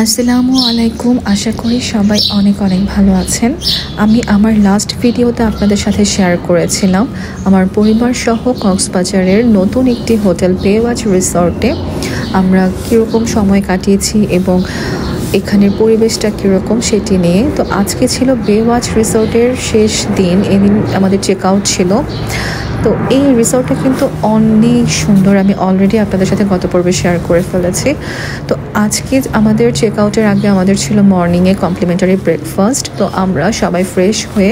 আসসালামু আলাইকুম। আশা করি সবাই অনেক অনেক ভালো আছেন। আমি আমার লাস্ট ভিডিওতে আপনাদের সাথে শেয়ার করেছিলাম আমার পরিবার সহ কক্সবাজারের নতুন একটি হোটেল বেওয়াচ রিসর্টে আমরা কীরকম সময় কাটিয়েছি এবং এখানের পরিবেশটা কীরকম সেটি নিয়ে। তো আজকে ছিল বেওয়াচ রিসর্টের শেষ দিন, এদিন আমাদের চেক আউট ছিল। তো এই রিসর্টটা কিন্তু অনেক সুন্দর, আমি অলরেডি আপনাদের সাথে গত পর্বে শেয়ার করে ফেলেছি। তো আজকে আমাদের চেক আউটের আগে আমাদের ছিল মর্নিংয়ে কমপ্লিমেন্টারি ব্রেকফাস্ট। তো আমরা সবাই ফ্রেশ হয়ে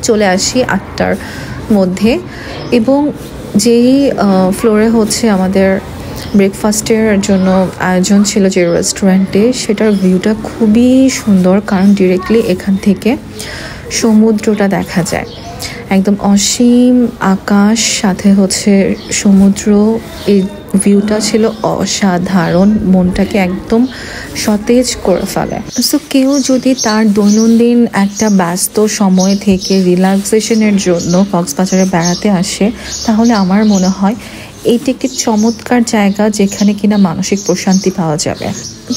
চলে আসি 8টার মধ্যে, এবং যেই ফ্লোরে হচ্ছে আমাদের ব্রেকফাস্টের জন্য আয়োজন ছিল যে রেস্টুরেন্টে, সেটার ভিউটা খুবই সুন্দর, কারণ ডিরেক্টলি এখান থেকে সমুদ্রটা দেখা যায়, একদম অসীম আকাশ সাথে হচ্ছে সমুদ্র। এই ভিউটা ছিল অসাধারণ, মনটাকে একদম সতেজ করে ফেলে। সো কেউ যদি তার দৈনন্দিন একটা ব্যস্ত সময় থেকে রিল্যাক্সেশনের জন্য কক্সবাজারে বেড়াতে আসে, তাহলে আমার মনে হয় এইটি একটি চমৎকার জায়গা যেখানে কিনা মানসিক প্রশান্তি পাওয়া যাবে।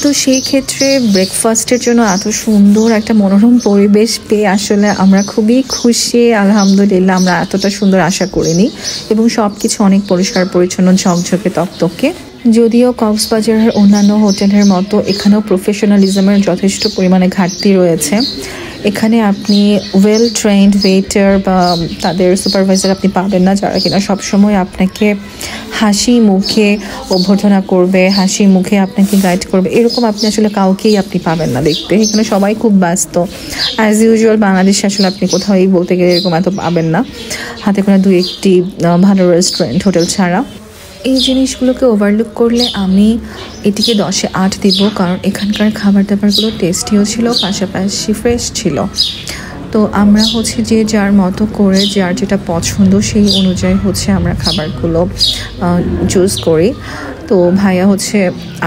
তো সেই ক্ষেত্রে ব্রেকফাস্টের জন্য এত সুন্দর একটা মনোরম পরিবেশ পেয়ে আসলে আমরা খুবই খুশি। আলহামদুলিল্লাহ, আমরা এতটা সুন্দর আশা করিনি, এবং সব কিছু অনেক পরিষ্কার পরিচ্ছন্ন, ঝকঝকে তকতকে। যদিও কক্সবাজারের অন্যান্য হোটেলের মতো এখানেও প্রফেশনালিজমের যথেষ্ট পরিমাণে ঘাটতি রয়েছে। এখানে আপনি ওয়েল ট্রেন্ড ওয়েটার বা তাদের সুপারভাইজার আপনি পাবেন না, যারা কিনা সবসময় আপনাকে হাসি মুখে অভ্যর্থনা করবে, হাসি মুখে আপনাকে গাইড করবে, এরকম আপনি আসলে কাউকেই আপনি পাবেন না দেখতে। এখানে সবাই খুব ব্যস্ত। অ্যাজ ইউজুয়াল বাংলাদেশে আসলে আপনি কোথাও বলতে গেলে এরকম এত পাবেন না, হাতে কোনো দুই একটি ভালো রেস্টুরেন্ট হোটেল ছাড়া। এই জিনিসগুলোকে ওভারলুক করলে আমি এটিকে 10-এ 8 দিব, কারণ এখানকার খাবার দাবারগুলো টেস্টিও ছিল, পাশাপাশি ফ্রেশ ছিল। তো আমরা হচ্ছে যে যার মতো করে যার যেটা পছন্দ সেই অনুযায়ী হচ্ছে আমরা খাবারগুলো চুজ করি। তো ভাইয়া হচ্ছে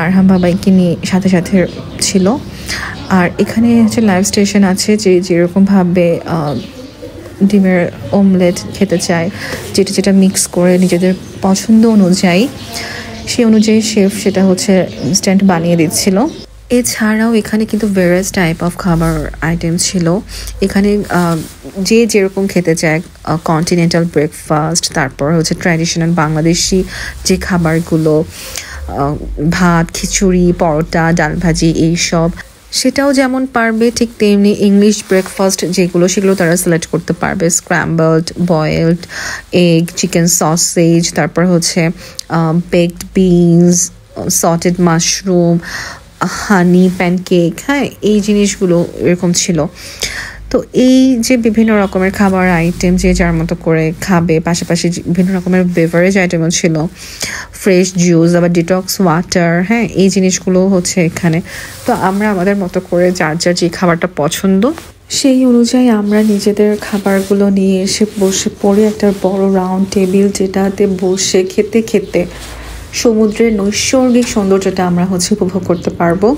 আরহাম বাবাইকে নিয়ে সাথে সাথে ছিল। আর এখানে হচ্ছে লাইভ স্টেশন আছে, যে যেরকমভাবে ডিমের অমলেট খেতে চায়, যেটা যেটা মিক্স করে নিজেদের পছন্দ অনুযায়ী, সেই অনুযায়ী শেফ সেটা হচ্ছে ইনস্ট্যান্ট বানিয়ে দিচ্ছিল। এছাড়াও এখানে কিন্তু ভেরিয়াস টাইপ অফ খাবার আইটেম ছিল। এখানে যে যেরকম খেতে চায়, কন্টিনেন্টাল ব্রেকফাস্ট, তারপর হচ্ছে ট্র্যাডিশনাল বাংলাদেশি যে খাবারগুলো, ভাত, খিচুড়ি, পরোটা, ডাল ভাজি, এইসব, সেটাও যেমন পারবে, ঠিক তেমনি ইংলিশ ব্রেকফাস্ট যেগুলো সেগুলো তারা সিলেক্ট করতে পারবে। Scrambled, boiled egg, chicken sausage, তারপর হচ্ছে বেকড বিনস, সটেড মাশরুম, হানি প্যানকেক, হ্যাঁ, এই জিনিসগুলো এরকম ছিল। তো এই যে বিভিন্ন রকমের খাবার আইটেম যে যার মতো করে খাবে, পাশাপাশি বিভিন্ন রকমের বেভারেজ আইটেমও ছিল, ফ্রেশ জুস, আবার ডিটক্স ওয়াটার, হ্যাঁ, এই জিনিসগুলো হচ্ছে এখানে। তো আমরা আমাদের মতো করে যার যার যে খাবারটা পছন্দ সেই অনুযায়ী আমরা নিজেদের খাবারগুলো নিয়ে এসে বসে পড়ে একটা বড় রাউন্ড টেবিল, যেটাতে বসে খেতে খেতে সমুদ্রের নৈসর্গিক সৌন্দর্যটা আমরা হচ্ছে উপভোগ করতে পারবো।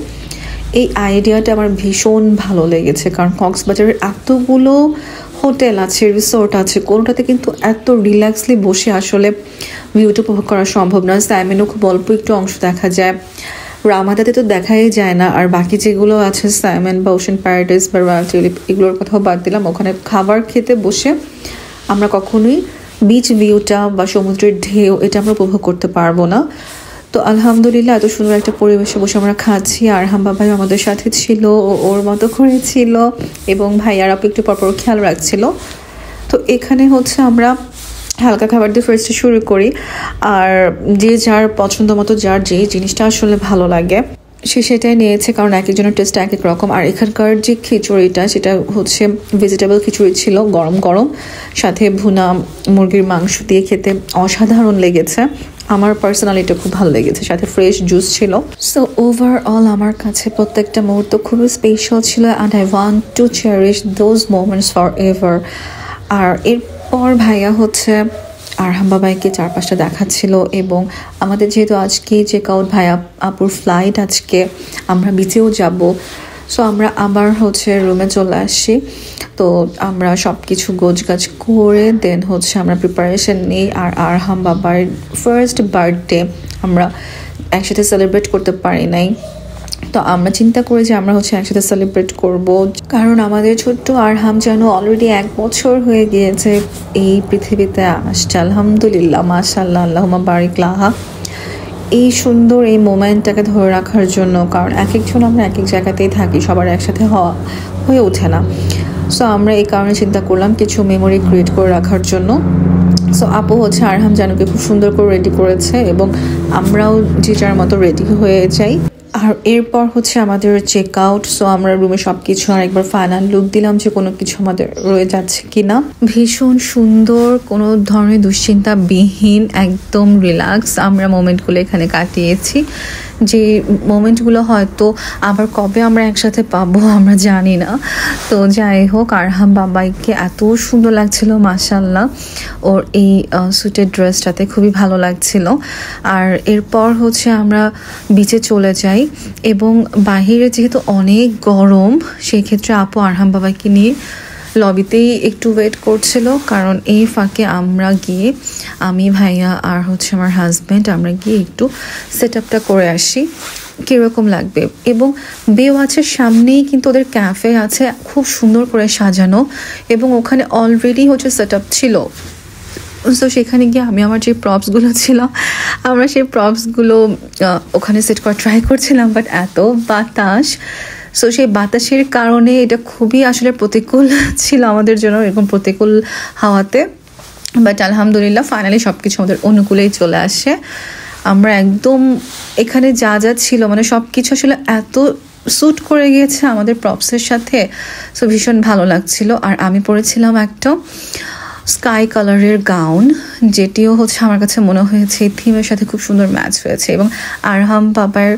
এই আইডিয়াটা আমার ভীষণ ভালো লেগেছে, কারণ কক্সবাজারের এতগুলো হোটেল আছে, রিসোর্ট আছে, কোনোটাতে কিন্তু এত রিল্যাক্সলি বসে আসলে ভিউটা উপভোগ করা সম্ভব না। সাইমেনও খুব অল্প একটু অংশ দেখা যায়, রামাদাতে তো দেখাই যায় না। আর বাকি যেগুলো আছে সাইমেন বা ওশেন প্যারাডাইস বা রয়্যাল টিউলিপ, এগুলোর কথাও বাদ দিলাম, ওখানে খাবার খেতে বসে আমরা কখনোই বিচ ভিউটা বা সমুদ্রের ঢেউ এটা আমরা উপভোগ করতে পারবো না। তো আলহামদুলিল্লাহ, এত সুন্দর একটা পরিবেশে বসে আমরা খাচ্ছি। আরহাম বাবাই আমাদের সাথে ছিল, ওর মতো করে ছিল, এবং ভাইয়ার আপু একটু পরপর খেয়াল রাখছিল। তো এখানে হচ্ছে আমরা হালকা খাবার দিয়ে ফার্স্টে শুরু করি, আর যে যার পছন্দ মতো যার যেই জিনিসটা আসলে ভালো লাগে সে সেটাই নিয়েছে, কারণ এক একজনের টেস্ট এক এক রকম। আর এখানকার যে খিচুড়িটা, সেটা হচ্ছে ভেজিটেবল খিচুড়ি ছিল, গরম গরম, সাথে ভুনা মুরগির মাংস দিয়ে খেতে অসাধারণ লেগেছে। আমার পার্সোনালি এটা খুব ভালো লেগেছে, সাথে ফ্রেশ জুস ছিল। সো ওভারঅল আমার কাছে প্রত্যেকটা মুহূর্ত খুবই স্পেশাল ছিল, and I want to cherish those moments forever. আর এরপর ভাইয়া হচ্ছে আরহাম বাবাইকে চারপাশটা দেখাচ্ছিল, এবং আমাদের যেহেতু আজকে চেক আউট, ভাইয়া আপুর ফ্লাইট আজকে, আমরা বিচেও যাব। সো আমরা আবার হচ্ছে রুমে চলে আসি। তো আমরা সব কিছু গোছগাছ করে দেন হচ্ছে আমরা প্রিপারেশন নিই। আর আরহাম বাবার ফার্স্ট বার্থডে আমরা একসাথে সেলিব্রেট করতে পারি নাই, তো আমরা চিন্তা করি যে আমরা হচ্ছে একসাথে সেলিব্রেট করব, কারণ আমাদের ছোট্ট আরহাম যেন অলরেডি 1 বছর হয়ে গিয়েছে এই পৃথিবীতে আসছে। আলহামদুলিল্লাহ, মাশাআল্লাহ, আল্লাহুম্মা বারিক লাহা। এই সুন্দর এই মোমেন্টটাকে ধরে রাখার জন্য, কারণ এক একজন আমরা এক এক জায়গাতেই থাকি, সবার একসাথে হয়ে ওঠে না। সো আমরা এই কারণে চিন্তা করলাম কিছু মেমোরি ক্রিয়েট করে রাখার জন্য। সো আপু হচ্ছে আরহাম জানুকে খুব সুন্দর করে রেডি করেছে এবং আমরাও যে যার মতো রেডি হয়ে যাই। আর এরপর হচ্ছে আমাদের চেক আউট। সো আমরা রুমে সব কিছু আর একবার ফাইনাল লুক দিলাম যে কোনো কিছু আমাদের রয়ে যাচ্ছে কিনা। ভীষণ সুন্দর, কোনো ধরনের দুশ্চিন্তা বিহীন, একদম রিল্যাক্স আমরা মোমেন্টগুলো এখানে কাটিয়েছি। যে মোমেন্টগুলো হয়তো আবার কবে আমরা একসাথে পাবো আমরা জানি না। তো যাই হোক, আরহাম বাবাইকে এত সুন্দর লাগছিল, মাশাআল্লাহ। ওর এই সুটের ড্রেসটাতে খুবই ভালো লাগছিল। আর এরপর হচ্ছে আমরা বিচে চলে যাই এবং বাহিরে যেহেতু অনেক গরম, সেই ক্ষেত্রে আপু আরহাম বাবাইকে নিয়ে লবিতেই একটু ওয়েট করছিল, কারণ এই ফাঁকে আমরা গিয়ে আমি, ভাইয়া আর হচ্ছে আমার হাজব্যান্ড আমরা গিয়ে একটু সেট আপটা করে আসি কীরকম লাগবে। এবং বেওয়াচের সামনেই কিন্তু ওদের ক্যাফে আছে, খুব সুন্দর করে সাজানো এবং ওখানে অলরেডি হচ্ছে সেট আপ ছিল। সো সেখানে গিয়ে আমি আমার যে প্রপসগুলো ছিল আমরা সেই প্রপসগুলো ওখানে সেট করা ট্রাই করছিলাম, বাট এত বাতাস, সো সেই বাতাসের কারণে এটা খুবই আসলে প্রতিকূল ছিল আমাদের জন্য, এরকম প্রতিকূল হাওয়াতে। বাট আলহামদুলিল্লাহ ফাইনালি সব কিছু আমাদের অনুকূলেই চলে আসে। আমরা একদম এখানে যা যা ছিল মানে সব কিছু আসলে এত স্যুট করে গিয়েছে আমাদের প্রপসের সাথে, সো ভীষণ ভালো লাগছিল। আর আমি পরেছিলাম একটা স্কাই কালারের গাউন, যেটিও হচ্ছে আমার কাছে মনে হয়েছে এই থিমের সাথে খুব সুন্দর ম্যাচ হয়েছে এবং আরহাম বাবার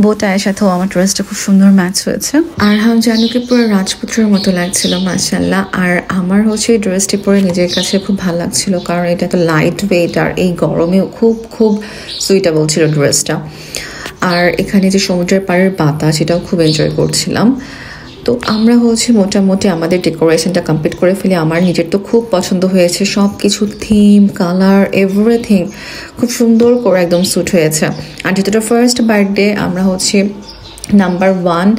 বোটায়ের সাথেও আমার ড্রেসটা খুব সুন্দর ম্যাচ হয়েছে। আরহাম জানুকে পুরো রাজপুত্রের মতো লাগছিল, মাশাআল্লাহ। আর আমার হচ্ছে এই ড্রেসটি পরে নিজের কাছে খুব ভালো লাগছিল, কারণ এটা তো লাইট ওয়েট আর এই গরমেও খুব খুব সুইটেবল ছিল ড্রেসটা। আর এখানে যে সমুদ্রের পাড়ের বাতাস, সেটাও খুব এনজয় করছিলাম। তো আমরা হচ্ছে মোটামুটি আমাদের ডেকোরেশনটা কমপ্লিট করে ফেলি। আমার নিজের তো খুব পছন্দ হয়েছে, সব কিছু থিম, কালার, এভরিথিং খুব সুন্দর করে একদম স্যুট হয়েছে। আর যেটা ফার্স্ট বার্থডে আমরা হচ্ছে নাম্বার 1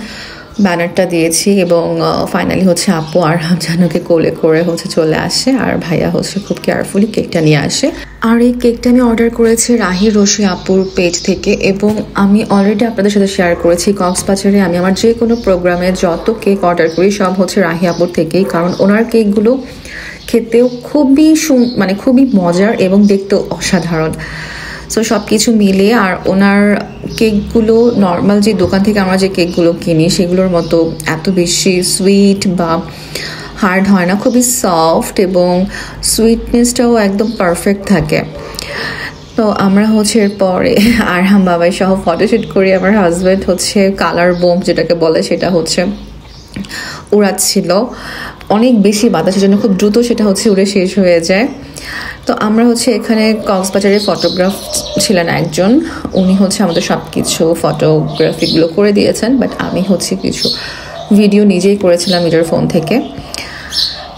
ব্যানারটা দিয়েছি এবং ফাইনালি হচ্ছে আপু আর জানুকে কোলে করে হচ্ছে চলে আসে, আর ভাইয়া হচ্ছে খুব কেয়ারফুলি কেকটা নিয়ে আসে। আর এই কেকটা আমি অর্ডার করেছি রাহি রশি আপুর পেজ থেকে এবং আমি অলরেডি আপনাদের সাথে শেয়ার করেছি কক্সবাজারে আমি আমার যে কোনো প্রোগ্রামে যত কেক অর্ডার করি সব হচ্ছে রাহি আপুর থেকেই, কারণ ওনার কেকগুলো খেতেও খুবই মজার এবং দেখতেও অসাধারণ। সো সব কিছু মিলে আর ওনার কেকগুলো নর্মাল যে দোকান থেকে আমরা যে কেকগুলো কিনি সেগুলোর মতো এত বেশি সুইট বা হার্ড হয় না, খুবই সফট এবং সুইটনেসটাও একদম পারফেক্ট থাকে। তো আমরা হচ্ছে এরপরে আরহাম বাবাই সহ ফটোশ্যুট করি। আমার হাজব্যান্ড হচ্ছে কালার বোম যেটাকে বলে সেটা হচ্ছে উড়াচ্ছিল, অনেক বেশি বাতাসের জন্য খুব দ্রুত সেটা হচ্ছে উড়ে শেষ হয়ে যায়। তো আমরা হচ্ছে এখানে কক্সবাজারের ফটোগ্রাফ ছিলেন একজন, উনি হচ্ছে আমাদের সব কিছু ফটোগ্রাফিগুলো করে দিয়েছেন, বাট আমি হচ্ছে কিছু ভিডিও নিজেই করেছিলাম নিজের ফোন থেকে।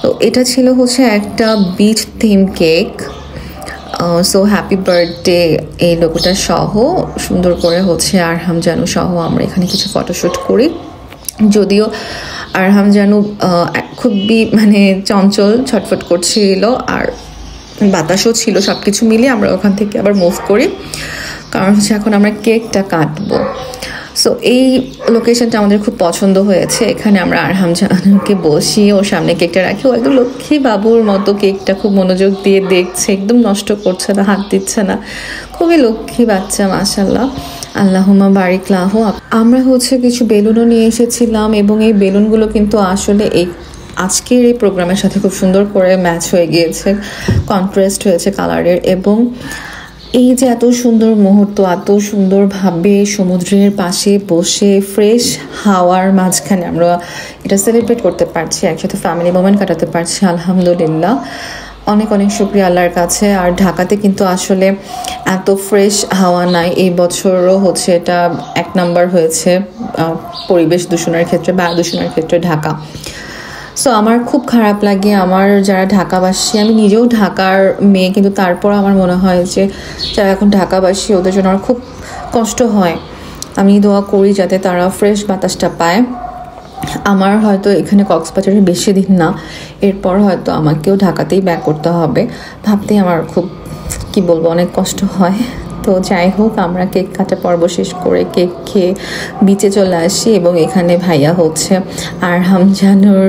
তো এটা ছিল হচ্ছে একটা beach theme cake. So happy birthday এই লোগোটা সহ সুন্দর করে হচ্ছে আরহাম জানু সহ আমরা এখানে কিছু ফটোশ্যুট করি। যদিও আরহাম জানু খুবই চঞ্চল, ছটফট করছিল আর বাতাসও ছিল, সব কিছু মিলিয়ে আমরা ওখান থেকে আবার মুভ করি, কারণ হচ্ছে এখন আমরা কেকটা কাটবো। সো এই লোকেশনটা আমাদের খুব পছন্দ হয়েছে। এখানে আমরা আরহাম জানুকে বসিয়ে ওর সামনে কেকটা রাখি, ও একদম লক্ষ্মী বাবুর মতো কেকটা খুব মনোযোগ দিয়ে দেখছে, একদম নষ্ট করছে না, হাত দিচ্ছে না, খুবই লক্ষ্মী বাচ্চা, মাশাআল্লাহ, আল্লাহুম্মা বারিক লাহু। আমরা হচ্ছে কিছু বেলুনও নিয়ে এসেছিলাম এবং এই বেলুনগুলো কিন্তু আসলে আজকের এই প্রোগ্রামের সাথে খুব সুন্দর করে ম্যাচ হয়ে গিয়েছে, কন্ট্রাস্ট হয়েছে কালারের। এবং এই যে এত সুন্দর মুহূর্ত, এত সুন্দরভাবে সমুদ্রের পাশে বসে ফ্রেশ হাওয়ার মাঝখানে আমরা এটা সেলিব্রেট করতে পারছি, একসাথে ফ্যামিলি মোমেন্ট কাটাতে পারছি, আলহামদুলিল্লাহ, অনেক অনেক শুকরিয়া আল্লাহর কাছে। আর ঢাকাতে কিন্তু আসলে এত ফ্রেশ হাওয়া নাই, এই বছরও হচ্ছে এটা 1 নাম্বার হয়েছে পরিবেশ দূষণের ক্ষেত্রে, বায়ু দূষণের ক্ষেত্রে ঢাকা। সো আমার খুব খারাপ লাগে, আমার যারা ঢাকাবাসী, আমি নিজেও ঢাকার মেয়ে, কিন্তু তারপর আমার মনে হয় যে যারা এখন ঢাকাবাসী ওদের জন্য আমার খুব কষ্ট হয় আমি দোয়া করি যাতে তারা ফ্রেশ বাতাসটা পায়। আমার হয়তো এখানে কক্সবাজারে বেশি দিন না, এরপর হয়তো আমাকেও ঢাকাতেই ব্যাক করতে হবে। ভাবতেই আমার খুব কি বলবো অনেক কষ্ট হয়। তো যাই হোক, আমরা কেক কাটা পর্ব শেষ করে কেক খেয়ে বিচে চলে আসি এবং এখানে ভাইয়া হচ্ছে আরহাম জানুর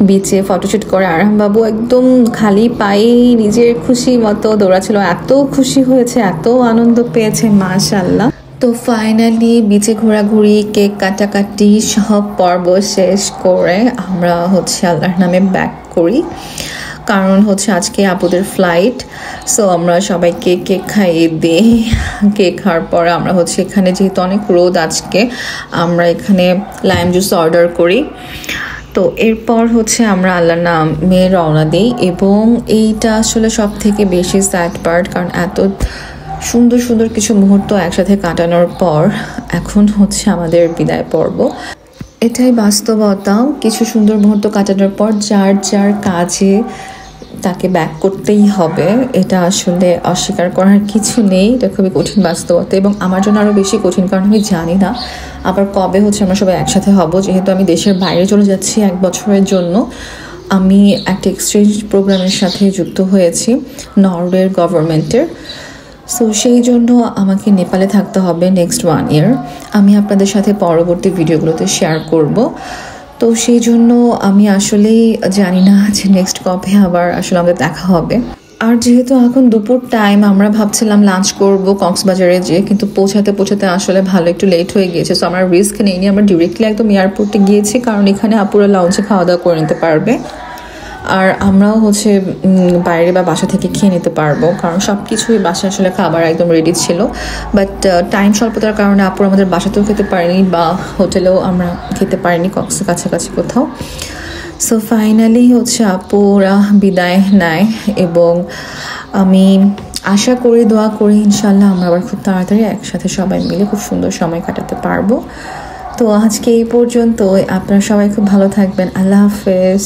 বিচে ফটোশ্যুট করে। আরহাম বাবু একদম খালি পায়ে নিজের খুশি মতো দৌড়াচ্ছিল, এত খুশি হয়েছে, এত আনন্দ পেয়েছে, মাশাআল্লাহ। তো ফাইনালি বিচে ঘোরাঘুরি, কেক কাটাকাটি সব পর্ব শেষ করে আমরা হচ্ছে আল্লাহর নামে ব্যাক করি, কারণ হচ্ছে আজকে আপুদের ফ্লাইট। সো আমরা সবাইকে কেক খাইয়ে দিই। কেক খাওয়ার পর আমরা হচ্ছে এখানে যেহেতু অনেক রোদ আজকে, আমরা এখানে লাইম জুস অর্ডার করি। তো এরপর হচ্ছে আমরা আল্লাহর নামে রওনা দিই এবং এইটা আসলে সব থেকে বেশি স্যাড পার্ট, কারণ এত সুন্দর সুন্দর কিছু মুহূর্ত একসাথে কাটানোর পর এখন হচ্ছে আমাদের বিদায় পর্ব। এটাই বাস্তবতা, কিছু সুন্দর মুহূর্ত কাটানোর পর যার যার কাজে তাকে ব্যাক করতেই হবে, এটা আসলে অস্বীকার করার কিছু নেই। এটা খুবই কঠিন বাস্তবতা এবং আমার জন্য আরও বেশি কঠিন, কারণ আমি জানি না আবার কবে হচ্ছে আমরা সবাই একসাথে হব। যেহেতু আমি দেশের বাইরে চলে যাচ্ছি 1 বছরের জন্য, আমি একটা এক্সচেঞ্জ প্রোগ্রামের সাথে যুক্ত হয়েছি নরওয়ের গভর্নমেন্টের। সো সেই জন্য আমাকে নেপালে থাকতে হবে নেক্সট 1 ইয়ার। আমি আপনাদের সাথে পরবর্তী ভিডিওগুলোতে শেয়ার করব। তো সেই জন্য আমি আসলেই জানি না যে নেক্সট কবে আবার আসলে আমাদের দেখা হবে। আর যেহেতু এখন দুপুর টাইম, আমরা ভাবছিলাম লাঞ্চ করব কক্সবাজারে যেয়ে, কিন্তু পৌঁছাতে পৌঁছাতে আসলে ভালো একটু লেট হয়ে গিয়েছে। সো আমরা রিস্ক নেইনি, আমরা ডিরেক্টলি একদম এয়ারপোর্টে গিয়েছি, কারণ এখানে আপুরা লাউঞ্জে খাওয়া দাওয়া করে নিতে পারবে আর আমরাও হচ্ছে বাইরে বা বাসা থেকে খেয়ে নিতে পারবো, কারণ সব কিছুই বাসায় আসলে খাবার একদম রেডি ছিল। বাট টাইম স্বল্পতার কারণে আপুর আমাদের বাসাতেও খেতে পারিনি বা হোটেলেও আমরা খেতে পারিনি কক্সের কাছাকাছি কোথাও। সো ফাইনালি হচ্ছে আপুরা বিদায় নেয় এবং আমি আশা করি, দোয়া করি ইনশাল্লাহ আমরা আবার খুব তাড়াতাড়ি একসাথে সবাই মিলে খুব সুন্দর সময় কাটাতে পারবো। তো আজকে এই পর্যন্ত, আপনারা সবাই খুব ভালো থাকবেন। আল্লাহ হাফেজ।